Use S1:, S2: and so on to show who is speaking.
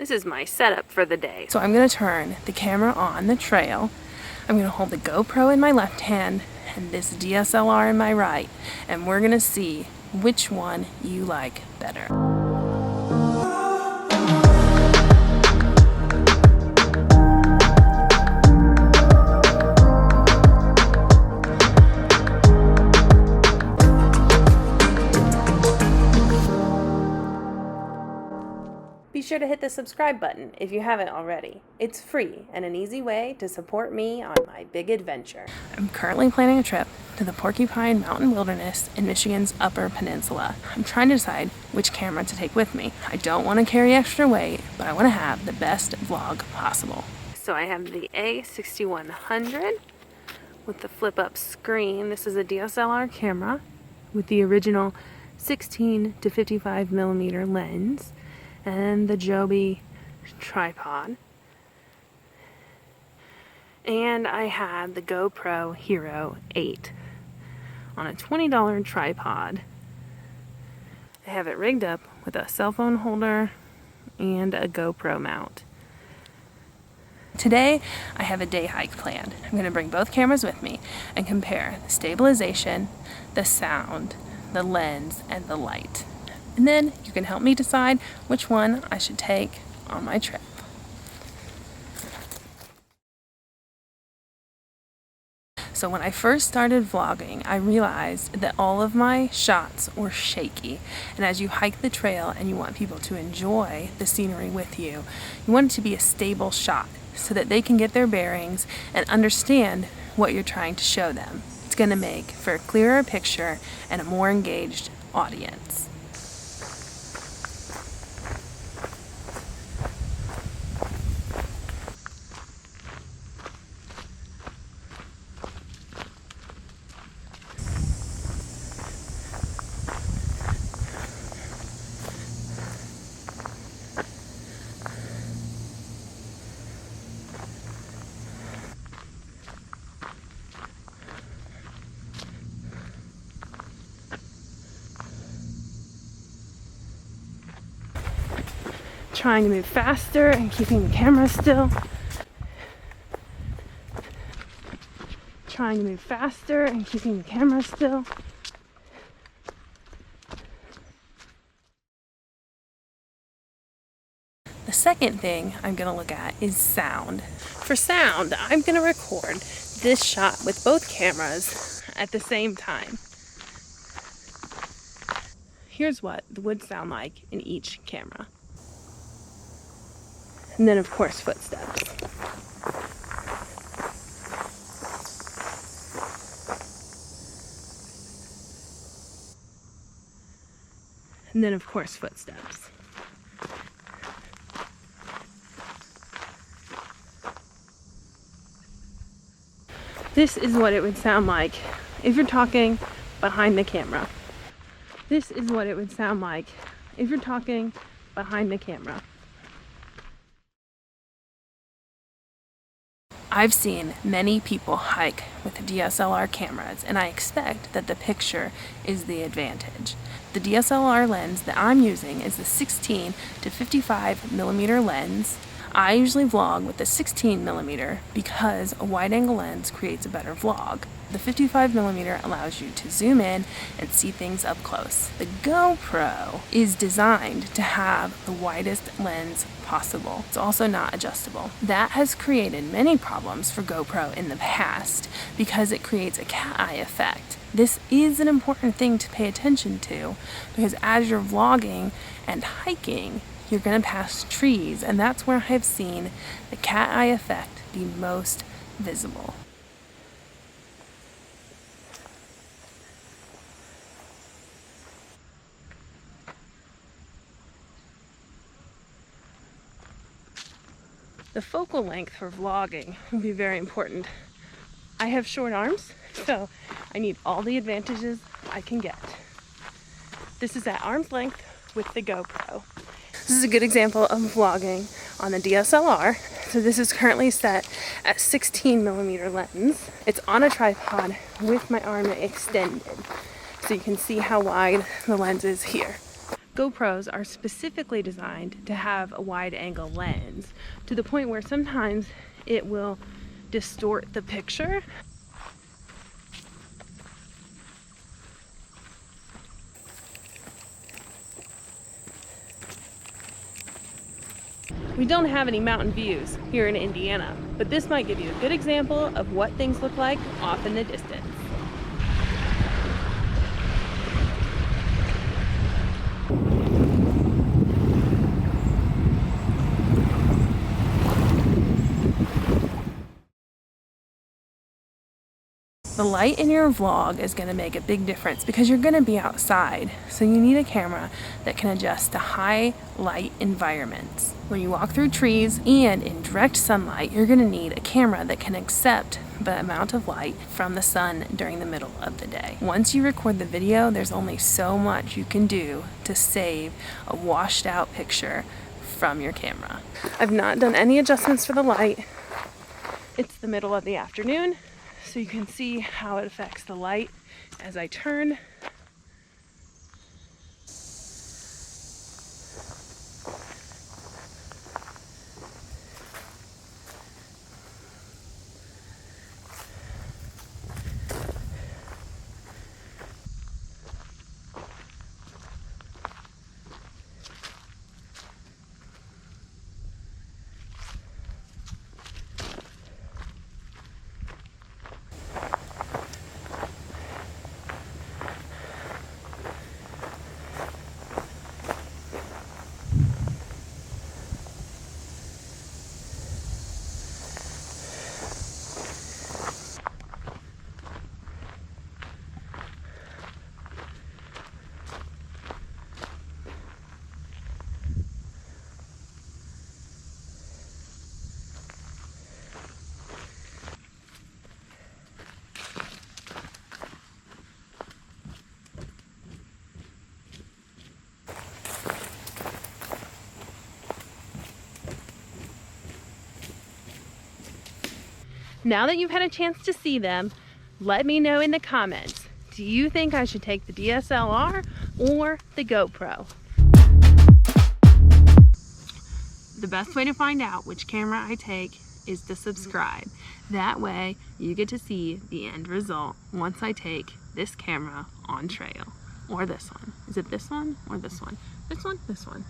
S1: This is my setup for the day. So I'm gonna turn the camera on the trail. I'm gonna hold the GoPro in my left hand and this DSLR in my right, and we're gonna see which one you like better. Be sure to hit the subscribe button if you haven't already. It's free and an easy way to support me on my big adventure. I'm currently planning a trip to the Porcupine Wilderness in Michigan's Upper Peninsula. I'm trying to decide which camera to take with me. I don't want to carry extra weight, but I want to have the best vlog possible. So I have the A6100 with the flip-up screen. This is a DSLR camera with the original 16 to 55 millimeter lens and the Joby tripod. And I had the GoPro Hero 8 on a $20 tripod. I have it rigged up with a cell phone holder and a GoPro mount. Today, I have a day hike planned. I'm going to bring both cameras with me and compare the stabilization, the sound, the lens, and the light. And then you can help me decide which one I should take on my trip. So when I first started vlogging, I realized that all of my shots were shaky. And as you hike the trail and you want people to enjoy the scenery with you, you want it to be a stable shot so that they can get their bearings and understand what you're trying to show them. It's going to make for a clearer picture and a more engaged audience. Trying to move faster and keeping the camera still. Trying to move faster and keeping the camera still. The second thing I'm going to look at is sound. For sound, I'm going to record this shot with both cameras at the same time. Here's what it would sound like in each camera. And then, of course, footsteps. And then, of course, footsteps. This is what it would sound like if you're talking behind the camera. This is what it would sound like if you're talking behind the camera. I've seen many people hike with DSLR cameras, and I expect that the picture is the advantage. The DSLR lens that I'm using is the 16 to 55 millimeter lens. I usually vlog with the 16 millimeter because a wide angle lens creates a better vlog. The 55 millimeter allows you to zoom in and see things up close. The GoPro is designed to have the widest lens possible. It's also not adjustable. That has created many problems for GoPro in the past because it creates a cat eye effect. This is an important thing to pay attention to because as you're vlogging and hiking, you're going to pass trees, and that's where I've seen the cat eye effect be most visible. The focal length for vlogging will be very important. I have short arms, so I need all the advantages I can get. This is at arm's length with the GoPro. This is a good example of vlogging on the DSLR. So this is currently set at 16 millimeter lens. It's on a tripod with my arm extended, so you can see how wide the lens is here. GoPros are specifically designed to have a wide angle lens, to the point where sometimes it will distort the picture. We don't have any mountain views here in Indiana, but this might give you a good example of what things look like off in the distance. The light in your vlog is going to make a big difference because you're going to be outside, so you need a camera that can adjust to high light environments. When you walk through trees and in direct sunlight, you're going to need a camera that can accept the amount of light from the sun during the middle of the day. Once you record the video, there's only so much you can do to save a washed out picture from your camera. I've not done any adjustments for the light. It's the middle of the afternoon, so you can see how it affects the light as I turn. Now that you've had a chance to see them, let me know in the comments. Do you think I should take the DSLR or the GoPro? The best way to find out which camera I take is to subscribe. That way you get to see the end result once I take this camera on trail. Or this one. Is it this one or this one? This one? This one.